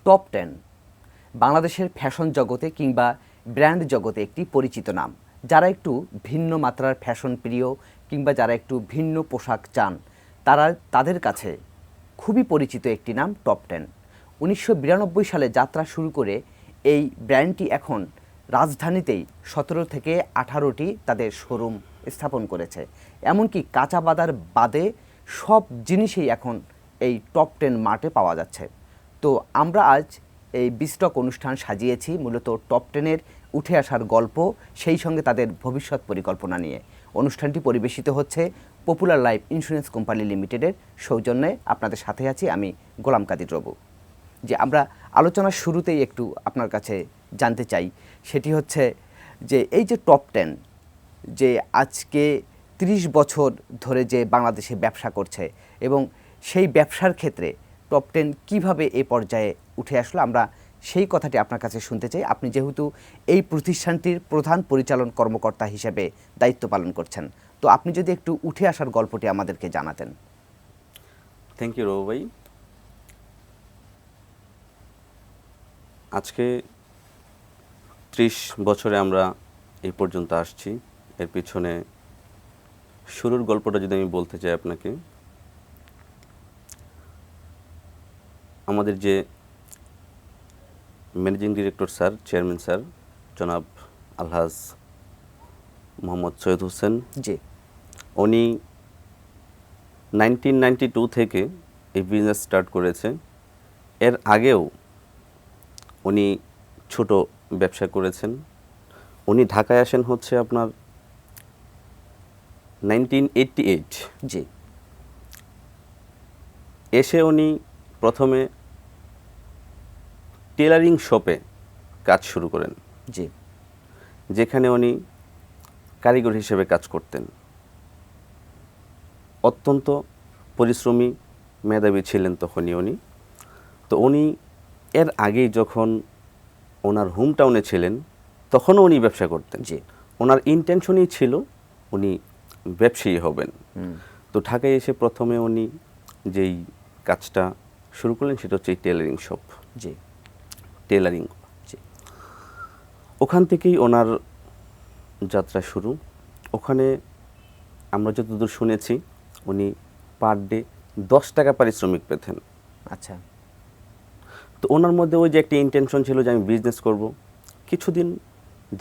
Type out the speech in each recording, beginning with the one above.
Top 10 বাংলাদেশের fashion জগতে কিংবা ব্র্যান্ড জগতে একটি পরিচিত নাম। যারা একটু ভিন্ন মাত্রার ফ্যাশন প্রিয় কিংবা যারা একটু ভিন্ন পোশাক চান তাদের কাছে খুবই পরিচিত একটি নাম টপ 10। 1992 সালে যাত্রা শুরু করে এই ব্র্যান্ডটি এখন রাজধানীতেই 17 থেকে 18টি তাদের শোরুম স্থাপন করেছে। এমনকি কাঁচা বাজার বাদে সব জিনিসই এখন এই টপ 10 মার্টে পাওয়া যাচ্ছে। তো আমরা আজ এই বিস্টক অনুষ্ঠান সাজিয়েছি মূলত টপ 10-এর উঠে আসার গল্প, সেই সঙ্গে তাদের ভবিষ্যৎ পরিকল্পনা নিয়ে। অনুষ্ঠানটি পরিবেশিত হচ্ছে পপুলার লাইফ ইন্স্যুরেন্স কোম্পানি লিমিটেডের সৌজন্যে। আপনাদের সাথে আছি আমি গোলাম কাদির রবু। যে আমরা আলোচনার শুরুতেই একটু আপনার কাছে জানতে চাই, সেটি হচ্ছে যে এই যে টপ 10 যে আজকে 30 বছর ধরে যে বাংলাদেশে ব্যবসা করছে এবং সেই ব্যবসার ক্ষেত্রে টপ 10 কীভাবে এ পর্যায়ে উঠে আসলো, আমরা সেই কথাটি আপনার কাছে শুনতে চাই। আপনি যেহেতু এই প্রতিষ্ঠানটির প্রধান পরিচালন কর্মকর্তা হিসেবে দায়িত্ব পালন করছেন, তো আপনি যদি একটু উঠে আসার গল্পটি আমাদেরকে জানাতেন। থ্যাংক ইউ রবু ভাই। আজকে 30 বছরে আমরা এই পর্যন্ত আসছি। এর পিছনে শুরুর গল্পটা যদি আমি বলতে চাই আপনাকে, আমাদের যে managing director sir, chairman sir জনাব আলহাজ মোহাম্মদ সৈয়দ হোসেন, জি, উনি 1992 থেকে এই বিজনেস স্টার্ট করেছে। এর আগেও উনি ছোট ব্যবসা করেছেন। উনি ঢাকায় আসেন হচ্ছে আপনার 1988। জি, এসে উনি প্রথমে টেলারিং শপে কাজ শুরু করেন, জি, যেখানে উনি কারিগর হিসেবে কাজ করতেন। অত্যন্ত পরিশ্রমী মেধাবী ছিলেন তখনই উনি। তো উনি এর আগেই যখন ওনার হোম টাউনে ছিলেন তখনও উনি ব্যবসা করতেন। জি, ওনার ইন্টেনশনই ছিল উনি ব্যবসায়ী হবেন। তো ঢাকায় এসে প্রথমে উনি যেই কাজটা শুরু করলেন সেটা হচ্ছে টেলারিং শপ। জি, টেলারিং, জি, ওখান থেকেই ওনার যাত্রা শুরু। ওখানে আমরা যতদূর শুনেছি উনি পার ডে 10 টাকা পারিশ্রমিক পেতেন। আচ্ছা, তো ওনার মধ্যে ওই যে একটা ইন্টেনশন ছিল যে আমি বিজনেস করব। কিছুদিন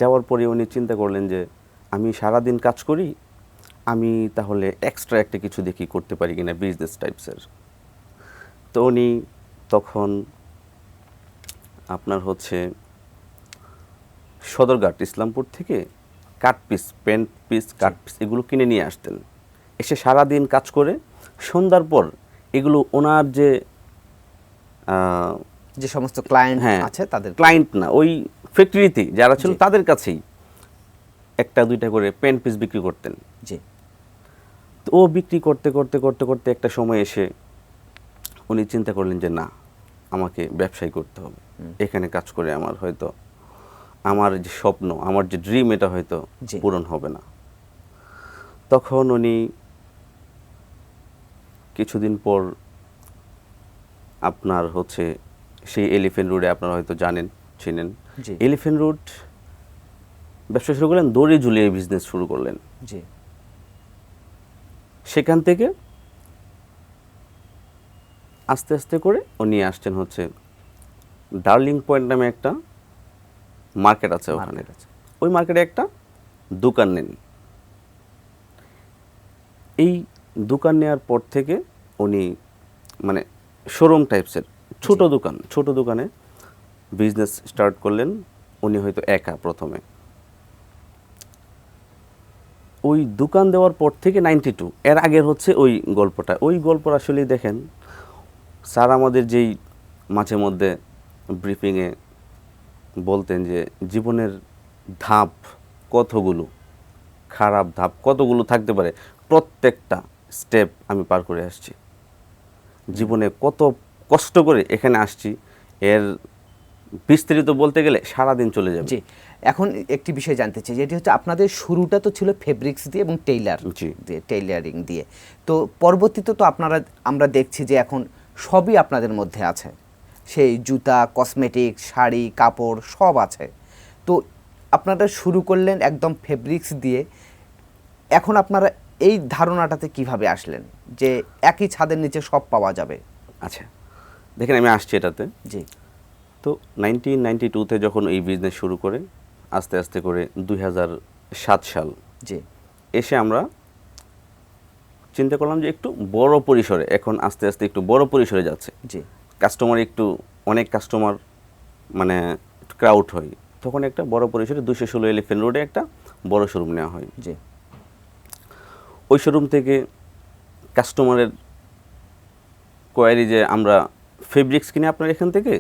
যাওয়ার পরে উনি চিন্তা করলেন যে আমি সারাদিন কাজ করি, আমি তাহলে এক্সট্রা একটা কিছু দেখি করতে পারি কিনা বিজনেস টাইপসের। তো উনি তখন আপনার হচ্ছে সদরঘাট ইসলামপুর থেকে cut piece, pant piece, cut piece এগুলো কিনে নিয়ে আসতেন। এসে সারাদিন কাজ করে সন্ধ্যার পর এগুলো ওনার যে সমস্ত ক্লায়েন্ট আছে তাদের, ক্লায়েন্ট না, ওই ফ্যাক্টরিতে যারা ছিল তাদের কাছেই একটা দুইটা করে পেন্ট পিস বিক্রি করতেন। জি, তো ও বিক্রি করতে করতে করতে করতে একটা সময় এসে উনি চিন্তা করলেন যে না, আমাকে ব্যবসায় করতে হবে। এখানে কাজ করে আমার হয়তো আমার যে স্বপ্ন, আমার যে ড্রিম, এটা হয়তো পূরণ হবে না। তখন উনি কিছুদিন পর আপনার হচ্ছে সেই এলিফ্যান্ট রোডে, আপনারা হয়তো চিনেন, এলিফ্যান্ট রোড ব্যবসা শুরু করলেন, দড়ি ঝুলিয়ে বিজনেস শুরু করলেন। জি, সেখান থেকে আস্তে আস্তে করে উনি আসছেন হচ্ছে ডার্লিং পয়েন্ট নামে একটা মার্কেট আছে ওখানে। ওই মার্কেটে একটা দোকান নেন। এই দোকান নেওয়ার পর থেকে উনি মানে শোরুম টাইপসের ছোট দোকানে বিজনেস স্টার্ট করলেন। উনি হয়তো একা প্রথমে। ওই দোকান দেওয়ার পর থেকে 92, এর আগের হচ্ছে ওই গল্পটা। ওই গল্প আসলে দেখেন স্যার আমাদের যেই মাঝে মধ্যে ব্রিফিংয়ে বলতেন যে জীবনের ধাপ কতগুলো, খারাপ ধাপ কতগুলো থাকতে পারে, প্রত্যেকটা স্টেপ আমি পার করে আসছি। জীবনে কত কষ্ট করে এখানে আসছি, এর বিস্তারিত বলতে গেলে সারাদিন চলে যাবে। জি, এখন একটি বিষয় জানতে চাই, যেটি হচ্ছে আপনাদের শুরুটা তো ছিল ফেব্রিক্স দিয়ে এবং টেইলারিং দিয়ে। তো পরবর্তীতে তো আমরা দেখছি যে এখন সবই আপনাদের মধ্যে আছে। সেই জুতা, কসমেটিক, শাড়ি, কাপড় সব আছে। তো আপনারা শুরু করলেন একদম ফেব্রিক্স দিয়ে। এখন আপনারা এই ধারণাটাতে কিভাবে আসলেন যে একই ছাদের নিচে সব পাওয়া যাবে? আচ্ছা, দেখেন আমি আসছি এটাতে। জি তো 1992-তে যখন এই বিজনেস শুরু করে আস্তে আস্তে করে 2007 সাল জি এসে আমরা চিন্তা করলাম যে একটু বড় পরিসরে, এখন আস্তে আস্তে একটু বড় পরিসরে যাচ্ছে। জি কাস্টমার একটু, অনেক কাস্টমার মানে ক্রাউড হয়, তখন একটা বড় পরিসরে 216 এলিফ্যান্ট রোডে একটা বড় শোরুম নেওয়া হয়। জি ওই শোরুম থেকে কাস্টমারের কোয়ারি যে আমরা ফেব্রিক্স কিনে আপনার এখান থেকে,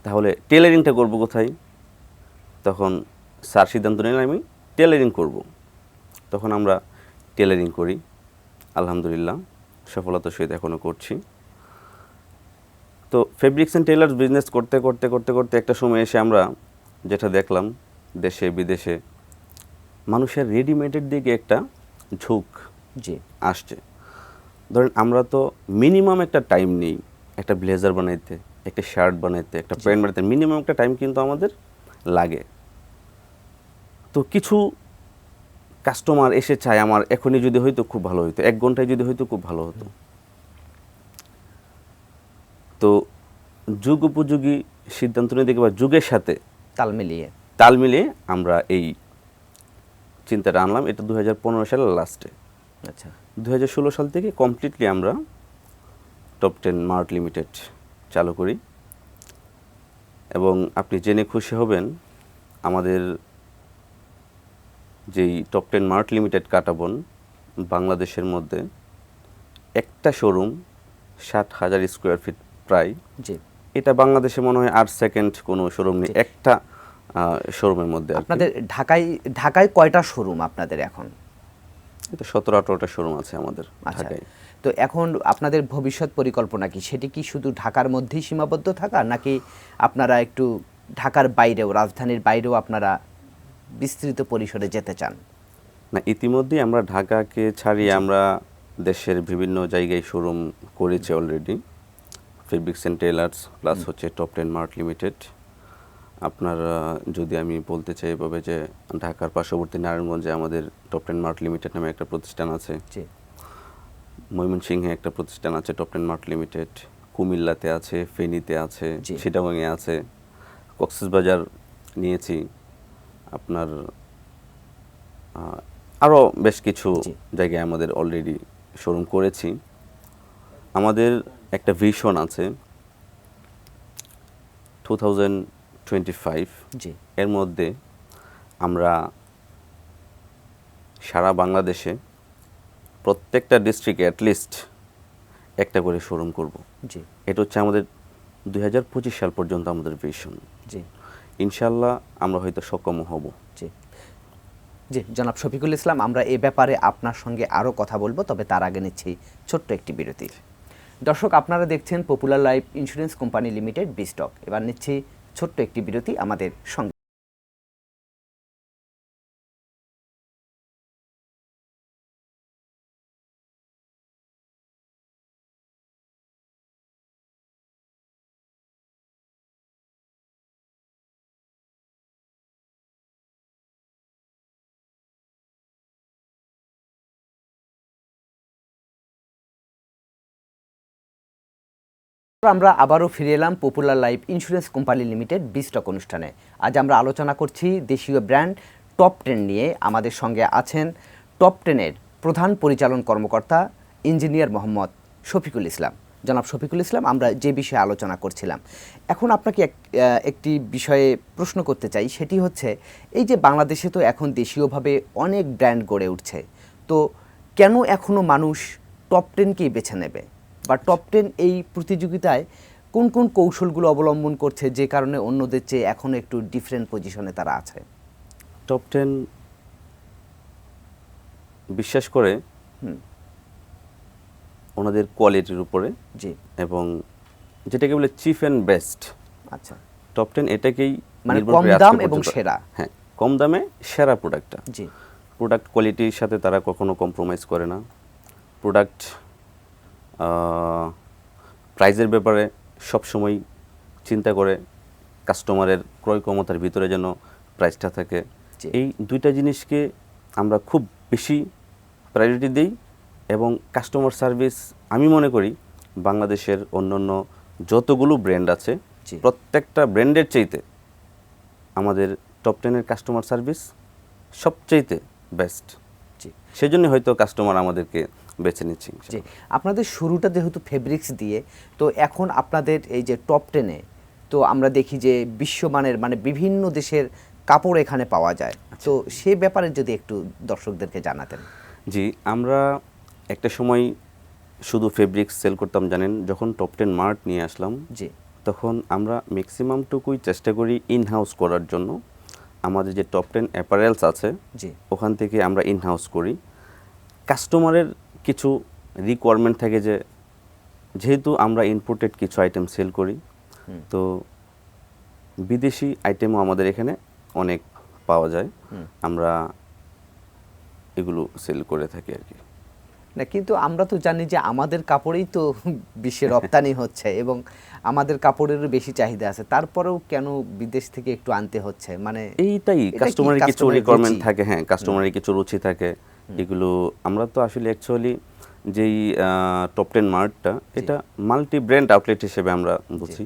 তাহলে টেলারিংটা করব কোথায়? তখন স্যার সিদ্ধান্ত নিলেন আমি টেলারিং করব। তখন আমরা টেলারিং করি, আলহামদুলিল্লাহ সফলতার সহিত এখনও করছি। তো ফেব্রিক্স অ্যান্ড টেলার্স বিজনেস করতে করতে করতে করতে একটা সময় এসে আমরা যেটা দেখলাম, দেশে বিদেশে মানুষের রেডিমেডের দিকে একটা ঝোঁক জি আসছে। ধরেন আমরা তো মিনিমাম একটা টাইম নেই একটা ব্লেজার বানাইতে, একটা শার্ট বানাইতে, একটা প্যান্ট বানাইতে, মিনিমাম একটা টাইম কিন্তু আমাদের লাগে। তো কিছু কাস্টমার এসে চায় আমার এখনই যদি হইতো খুব ভালো হতো, 1 ঘন্টায় যদি হইতো খুব ভালো হতো। তো যুগ উপযোগী সিদ্ধান্ত নিয়ে দেখি বা যুগের সাথে তাল মিলিয়ে আমরা এই চিন্তাটা আনলাম। এটা 2015 সালের লাস্টে। আচ্ছা 2016 সাল থেকে কমপ্লিটলি আমরা টপ 10 মার্ট লিমিটেড চালু করি। এবং আপনি জেনে খুশি হবেন, আমাদের যেই টপ 10 মার্ট লিমিটেড কাটাবন বাংলাদেশের মধ্যে একটা শোরুম 60,000 স্কোয়ার ফিট প্রায়। জি এটা বাংলাদেশে মনে হয় আর সেকেন্ড কোনো শোরুম নেই একটা শোরুমের মধ্যে। আপনাদের ঢাকায় কয়টা শোরুম আপনাদের এখন? এটা 17-18টা শোরুম আছে আমাদের আচ্ছা, ঢাকায়। তো এখন আপনাদের ভবিষ্যৎ পরিকল্পনা কি? সেটি কি শুধু ঢাকার মধ্যেই সীমাবদ্ধ থাকা, নাকি আপনারা একটু ঢাকার বাইরেও, রাজধানীর বাইরেও আপনারা বিস্তৃত পরিসরে যেতে চান? না, ইতিমধ্যেই আমরা ঢাকাকে ছাড়িয়ে আমরা দেশের বিভিন্ন জায়গায় শোরুম করেছি already. Fabrics and tailors plus হচ্ছে টপ 10 মার্ট লিমিটেড। আপনার যদি আমি বলতে চাই এভাবে যে ঢাকার পার্শ্ববর্তী নারায়ণগঞ্জে আমাদের টপ 10 মার্ট লিমিটেড নামে একটা প্রতিষ্ঠান আছে। জি ময়মনসিংহে একটা প্রতিষ্ঠান আছে টপ 10 মার্ট লিমিটেড, কুমিল্লাতে আছে, ফেনীতে আছে, জি। চিটাগাংয়ে আছে, কক্সবাজার নিয়েছি, আপনার আরও বেশ কিছু জি। জায়গায় আমাদের অলরেডি শোরুম করেছি। আমাদের একটা ভিশন আছে 2025, জি এর মধ্যে আমরা সারা বাংলাদেশে প্রত্যেকটা ডিস্ট্রিক্টে অ্যাটলিস্ট একটা করে শোরুম করব। জি এটা হচ্ছে আমাদের 2025 সাল পর্যন্ত আমাদের ভিশন। জি ইনশাল্লাহ আমরা হয়তো সক্ষম হব। জি জি জনাব শফিকুল ইসলাম, আমরা এ ব্যাপারে আপনার সঙ্গে আরও কথা বলবো, তবে তার আগে নিচ্ছি ছোট্ট একটি বিরতি। দর্শক, আপনারা দেখছেন popular life insurance company limited বিস্টক। এবার নিচ্ছি ছোট্ট একটি বিরতি আমাদের সঙ্গে। আমরা আবারও ফিরে এলাম popular life insurance company limited বিস্টক অনুষ্ঠানে। আজ আমরা আলোচনা করছি দেশীয় ব্র্যান্ড টপ 10 নিয়ে। আমাদের সঙ্গে আছেন টপ 10-এর প্রধান পরিচালন কর্মকর্তা ইঞ্জিনিয়ার মোহাম্মদ শফিকুল ইসলাম। জনাব শফিকুল ইসলাম, আমরা যে বিষয়ে আলোচনা করছিলাম, এখন আপনাকে একটি বিষয়ে প্রশ্ন করতে চাই। সেটি হচ্ছে, এই যে বাংলাদেশে তো এখন দেশীয়ভাবে অনেক ব্র্যান্ড গড়ে উঠছে, তো কেন এখনও মানুষ টপ 10কেই বেছে নেবে, বা টপ 10 এই প্রতিযোগিতায় কোন কোন কৌশলগুলো অবলম্বন করছে যে কারণে অন্যদের চেয়ে এখনও একটু ডিফারেন্ট পজিশনে তারা আছে? টপ 10 বিশ্বাস করে ওনাদের কোয়ালিটির উপরে, জি এবং যেটাকে বলে চিফ অ্যান্ড বেস্ট। আচ্ছা, টপ 10 এটাকেই মানে নির্ভর কম করে আজকে দাম এবং পর্যন্ত। সেরা। হ্যাঁ, কম দামে সেরা প্রোডাক্টটা। জি প্রোডাক্ট কোয়ালিটির সাথে তারা কখনো কম্প্রোমাইজ করে না। প্রোডাক্ট প্রাইজের ব্যাপারে সবসময় চিন্তা করে কাস্টমারের ক্রয় ক্ষমতার ভিতরে যেন প্রাইসটা থাকে, জি। এই দুইটা জিনিসকে আমরা খুব বেশি প্রায়োরিটি দিই। এবং কাস্টমার সার্ভিস আমি মনে করি বাংলাদেশের অন্যান্য যতগুলো ব্র্যান্ড আছে জি। প্রত্যেকটা ব্র্যান্ডের চাইতে আমাদের টপ 10-এর কাস্টমার সার্ভিস সবচাইতে বেস্ট। জি। সেজন্য হয়তো কাস্টমার আমাদেরকে বেছে নিচ্ছে। জি, আপনাদের শুরুটা যেহেতু ফেব্রিক্স দিয়ে, তো এখন আপনাদের এই যে টপ 10-এ তো আমরা দেখি যে বিশ্বমানের মানে বিভিন্ন দেশের কাপড় এখানে পাওয়া যায়। তো সে ব্যাপারে যদি একটু দর্শকদেরকে জানাতেন। জি, আমরা একটা সময় শুধু ফেব্রিক্স সেল করতাম জানেন, যখন টপ 10 মার্ট নিয়ে আসলাম জি। তখন আমরা ম্যাক্সিমামটুকুই চেষ্টা করি ইন হাউস করার জন্য। আমাদের যে টপ 10 অ্যাপারেলস আছে জি। ওখান থেকে আমরা ইন হাউস করি। কাস্টমারের কিছু রিকোয়ারমেন্ট থাকে যে যেহেতু আমরা ইম্পোর্টেড কিছু আইটেম সেল করি, তো বিদেশি আইটেমও আমাদের এখানে অনেক পাওয়া যায়, আমরা এগুলো সেল করে থাকি আর কি। না, কিন্তু আমরা তো জানি যে আমাদের কাপড়েই তো বিশ্বে রপ্তানি হচ্ছে এবং আমাদের কাপড়েরও বেশি চাহিদা আছে, তারপরেও কেন বিদেশ থেকে একটু আনতে হচ্ছে? মানে এইটাই এটা কি কাস্টমারের কিছু কাস্টমারের রিকোয়ারমেন্ট রুচি? থাকে, হ্যাঁ কাস্টমারের কিছু রুচি থাকে, এগুলো আমরা তো আসলে অ্যাকচুয়ালি যেই টপ 10 মার্টটা এটা মাল্টি ব্র্যান্ড আউটলেট হিসেবে আমরা বুঝি।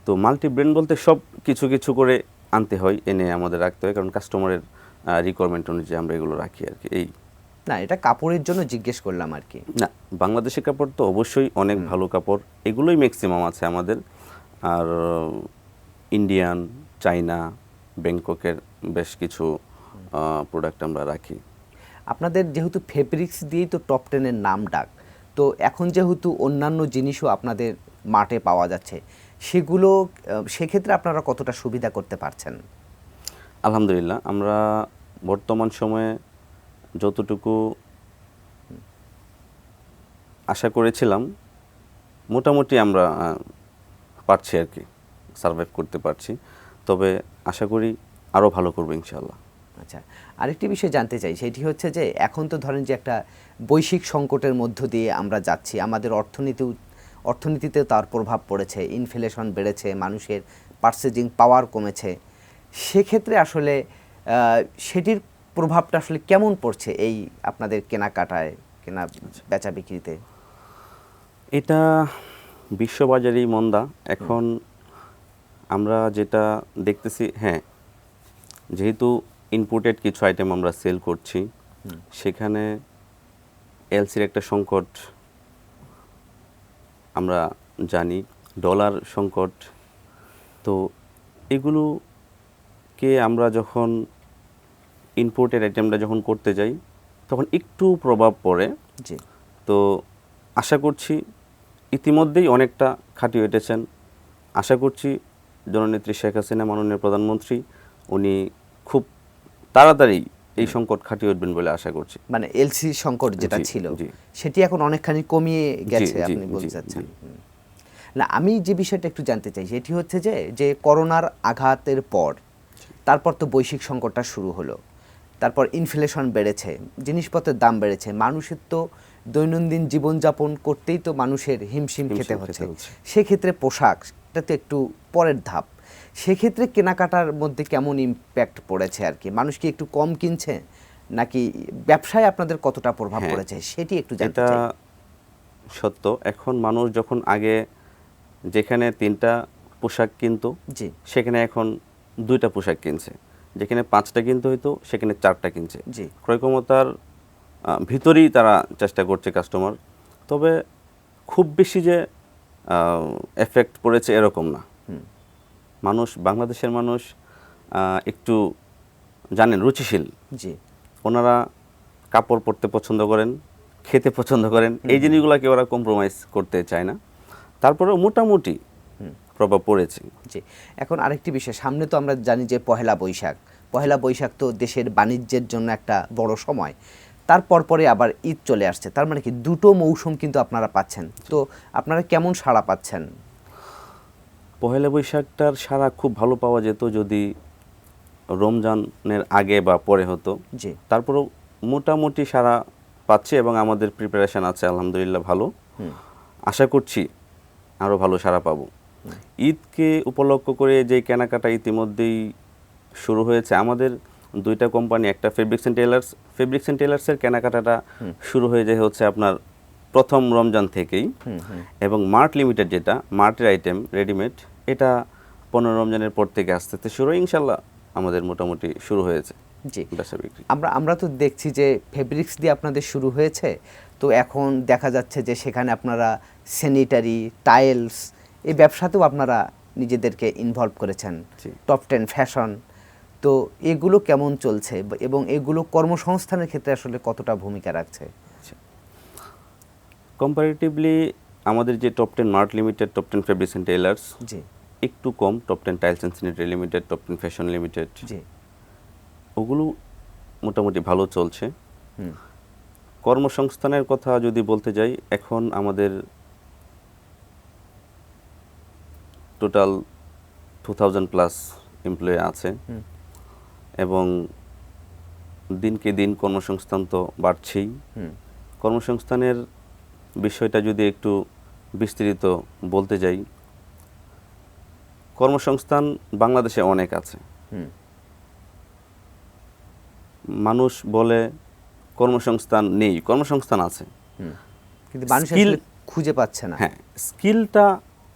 তো মাল্টি ব্র্যান্ড বলতে সব কিছু কিছু করে আনতে হয়, এনে আমাদের রাখতে হয়, কারণ কাস্টমারের রিকোয়ারমেন্ট অনুযায়ী আমরা এগুলো রাখি আর কি। এই না, এটা কাপড়ের জন্য জিজ্ঞেস করলাম আর কি। না, বাংলাদেশের কাপড় তো অবশ্যই অনেক ভালো কাপড়, এগুলোই ম্যাক্সিমাম আছে আমাদের। আর ইন্ডিয়ান, চায়না, ব্যাংককের বেশ কিছু প্রোডাক্ট আমরা রাখি। আপনাদের যেহেতু ফেব্রিক্স দিয়েই তো টপ 10-এর নাম ডাক, তো এখন যেহেতু অন্যান্য জিনিসও আপনাদের মার্টে পাওয়া যাচ্ছে, সেগুলো সেক্ষেত্রে আপনারা কতটা সুবিধা করতে পারছেন? আলহামদুলিল্লাহ, আমরা বর্তমান সময়ে যতটুকু আশা করেছিলাম মোটামুটি আমরা পারছি আর কি, সার্ভাইভ করতে পারছি। তবে আশা করি আরও ভালো করবো ইনশাআল্লাহ। আচ্ছা, আরেকটি বিষয় জানতে চাই, সেটি হচ্ছে যে এখন তো ধরেন যে একটা বৈশ্বিক সংকটের মধ্য দিয়ে আমরা যাচ্ছি, আমাদের অর্থনীতিতেও তার প্রভাব পড়েছে, ইনফ্লেশন বেড়েছে, মানুষের পার্চেজিং পাওয়ার কমেছে। সেক্ষেত্রে আসলে সেটির প্রভাবটা আসলে কেমন পড়ছে এই আপনাদের কেনাকাটায়, কেনা বেচা বিক্রিতে? এটা বিশ্ববাজারেই মন্দা এখন। আমরা যেটা দেখতেছি, হ্যাঁ যেহেতু ইম্পোর্টেড কিছু আইটেম আমরা সেল করছি, সেখানে এলসির একটা সংকট আমরা জানি, ডলার সংকট, তো এগুলোকে আমরা যখন ইম্পোর্টেড আইটেমটা যখন করতে যাই তখন একটু প্রভাব পড়ে। জি। তো আশা করছি ইতিমধ্যেই অনেকটা খাটিয়ে উঠেছেন, আশা করছি জননেত্রী শেখ হাসিনা মাননীয় প্রধানমন্ত্রী উনি খুব তাড়াতাড়ি এই সংকট খাটিয়ে উঠবেন বলে আশা করছি। মানে এলসি সংকট যেটা জি, ছিল জি। সেটি এখন অনেকখানি কমিয়ে গেছে জি, আপনি জি, বলতে জি, চাচ্ছেন? জি। না, আমি যে বিষয়টা একটু জানতে চাই সেটি হচ্ছে যে যে করোনার আঘাতের পর তারপর তো বৈশ্বিক সংকটটা শুরু হলো, তারপর ইনফ্লেশন বেড়েছে, জিনিসপত্রের দাম বেড়েছে, মানুষের তো দৈনন্দিন জীবনযাপন করতেই তো মানুষের হিমশিম খেতে হিমশিম হচ্ছে। খেতে হচ্ছে। সেক্ষেত্রে পোশাক এটা তো একটু পরের ধাপ, সেক্ষেত্রে কেনাকাটার মধ্যে কেমন ইম্প্যাক্ট পড়েছে আর কি? মানুষ কি একটু কম কিনছে, নাকি ব্যবসায় আপনাদের কতটা প্রভাব হ্যাঁ, পড়েছে সেটি একটু জানতে এটা চাই। সত্য। এখন মানুষ যখন আগে যেখানে 3টা পোশাক কিনতো জি। সেখানে এখন 2টা পোশাক কিনছে, যেখানে 5টা কিনতে হইতো সেখানে 4টা কিনছে। জি। ক্রয় ক্ষমতার ভিতরেই তারা চেষ্টা করছে কাস্টমার। তবে খুব বেশি যে এফেক্ট পড়েছে এরকম না। মানুষ, বাংলাদেশের মানুষ একটু জানেন রুচিশীল, জি। ওনারা কাপড় পরতে পছন্দ করেন, খেতে পছন্দ করেন, এই জিনিসগুলোকে ওরা কম্প্রোমাইজ করতে চায় না। তারপরেও মোটামুটি প্রভাব পড়েছে। জি। এখন আরেকটি বিষয়, সামনে তো আমরা জানি যে পহেলা বৈশাখ, পহেলা বৈশাখ তো দেশের বাণিজ্যের জন্য একটা বড় সময়, তারপর পরে আবার ঈদ চলে আসছে, তার মানে কি দুটো মৌসুম কিন্তু আপনারা পাচ্ছেন, তো আপনারা কেমন সাড়া পাচ্ছেন? পহেলা বৈশাখটার সাড়া খুব ভালো পাওয়া যেত যদি রমজানের আগে বা পরে হতো। জি। তারপরেও মোটামুটি সাড়া পাচ্ছে এবং আমাদের প্রিপারেশন আছে আলহামদুলিল্লাহ ভালো। আশা করছি আরও ভালো সাড়া পাবো। ঈদকে উপলক্ষ করে যে কেনাকাটা ইতিমধ্যেই শুরু হয়েছে আমাদের দুইটা কোম্পানি, একটা ফেব্রিক্স অ্যান্ড টেলার্সের কেনাকাটাটা শুরু হয়ে যায় হচ্ছে আপনার প্রথম রমজান থেকেই, এবং মার্ট লিমিটেড যেটা মার্টের আইটেম রেডিমেড, এটা 15 রমজানের পর থেকে আস্তে আস্তে শুরু হয়। ইনশাল্লাহ আমাদের মোটামুটি শুরু হয়েছে জি। বেচা বিক্রি। আমরা তো দেখছি যে ফেব্রিক্স দিয়ে আপনাদের শুরু হয়েছে, তো এখন দেখা যাচ্ছে যে সেখানে আপনারা স্যানিটারি, টাইলস, এই ব্যবসাতেও আপনারা নিজেদেরকে ইনভলভ করেছেন। জি। টপ 10 ফ্যাশন, তো এগুলো কেমন চলছে এবং এগুলো কর্মসংস্থানের ক্ষেত্রে আসলে কতটা ভূমিকা রাখছে? কম্পারেটিভলি আমাদের যে top 10 mart limited, top 10 fabrics and tailors, জি একটু কম top 10 tiles and sanitary limited, top 10 fashion limited, জি ওগুলো মোটামুটি ভালো চলছে। হুম কর্মসংস্থানের কথা যদি বলতে যাই, এখন আমাদের টোটাল 2000 প্লাস এমপ্লয়ি আছে, এবং দিনকে দিন কর্মসংস্থান তো বাড়ছেই। কর্মসংস্থানের বিষয়টা যদি একটু বিস্তারিত বলতে যাই, কর্মসংস্থান বাংলাদেশে অনেক আছে। মানুষ বলে কর্মসংস্থান নেই, কর্মসংস্থান আছে, কিন্তু মানুষ Skill- আসলে খুঁজে পাচ্ছে না। হ্যাঁ, স্কিলটা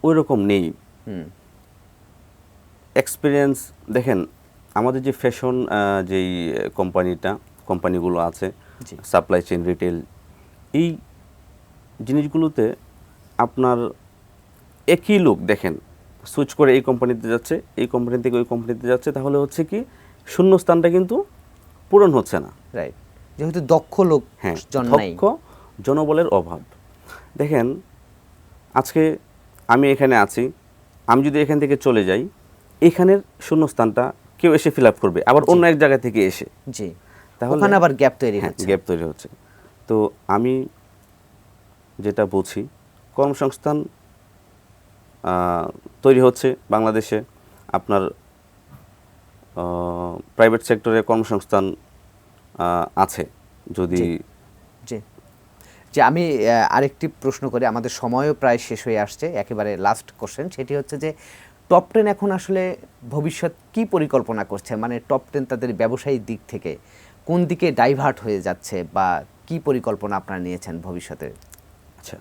ওই রকম নেই। এক্সপিরিয়েন্স দেখেন, আমাদের যে ফ্যাশন যেই কোম্পানিগুলো আছে, জি সাপ্লাই চেইন, রিটেল, এই জিনিসগুলোতে আপনার একই লোক দেখেন সুইচ করে এই কোম্পানিতে যাচ্ছে, এই কোম্পানি থেকে ওই কোম্পানিতে যাচ্ছে, তাহলে হচ্ছে কি শূন্যস্থানটা কিন্তু পূরণ হচ্ছে না। রাইট, যেহেতু দক্ষ লোক হ্যাঁ, জন নাই। দক্ষ জনবলের অভাব। দেখেন, আজকে আমি এখানে আছি, আমি যদি এখান থেকে চলে যাই, এখানের শূন্যস্থানটা কেউ এসে ফিল আপ করবে, আবার অন্য এক জায়গা থেকে এসে, জি, তাহলে ওখানে আবার গ্যাপ তৈরি হ্যাঁ, হচ্ছে। গ্যাপ তৈরি হচ্ছে। তো আমি যেটা বুঝি, কর্মসংস্থান তৈরি হচ্ছে বাংলাদেশে। আপনার প্রাইভেট সেক্টরে কর্মসংস্থান আছে যদি। জি যে আমি আরেকটি প্রশ্ন করি, আমাদের সময়ও প্রায় শেষ হয়ে আসছে, একেবারে লাস্ট কোশ্চেন, সেটি হচ্ছে যে টপ 10 এখন আসলে ভবিষ্যৎ কি পরিকল্পনা করছে, মানে টপ 10 তাদের ব্যবসায়িক দিক থেকে কোন দিকে ডাইভার্ট হয়ে যাচ্ছে, বা কি পরিকল্পনা আপনারা নিয়েছেন ভবিষ্যতে? আচ্ছা,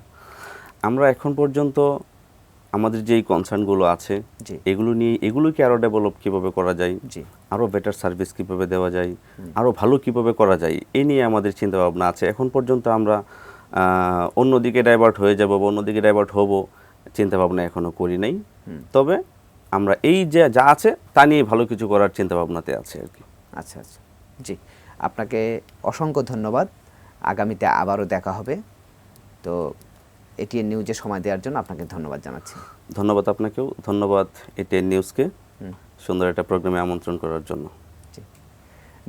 আমরা এখন পর্যন্ত আমাদের যেই কনসার্নগুলো আছে, জি এগুলোকে আরও ডেভেলপ কীভাবে করা যায়, জি আরও বেটার সার্ভিস কীভাবে দেওয়া যায়, আরও ভালো কীভাবে করা যায়, এই নিয়ে আমাদের চিন্তাভাবনা আছে। এখন পর্যন্ত আমরা অন্যদিকে ডাইভার্ট হয়ে যাব বা অন্যদিকে ডাইভার্ট হব চিন্তাভাবনা এখনও করি নাই। তবে আমরা এই যে যা আছে তা নিয়ে ভালো কিছু করার চিন্তাভাবনাতে আছে আর কি। আচ্ছা আচ্ছা, জি, আপনাকে অসংখ্য ধন্যবাদ। আগামীতে আবারও দেখা হবে। তো এটিএন নিউজে সময় দেওয়ার জন্য আপনাকে ধন্যবাদ জানাচ্ছি। ধন্যবাদ আপনাকেও, ধন্যবাদ এটিএন নিউজকে সুন্দর একটা প্রোগ্রামে আমন্ত্রণ করার জন্য।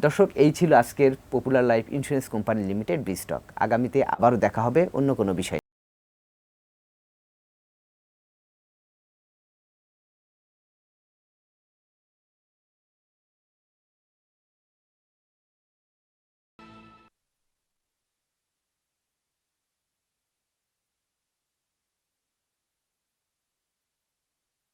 দর্শক, এই ছিল আজকের Popular life insurance company Limited B stock. আগামীতে আবারও দেখা হবে অন্য কোনো বিষয়।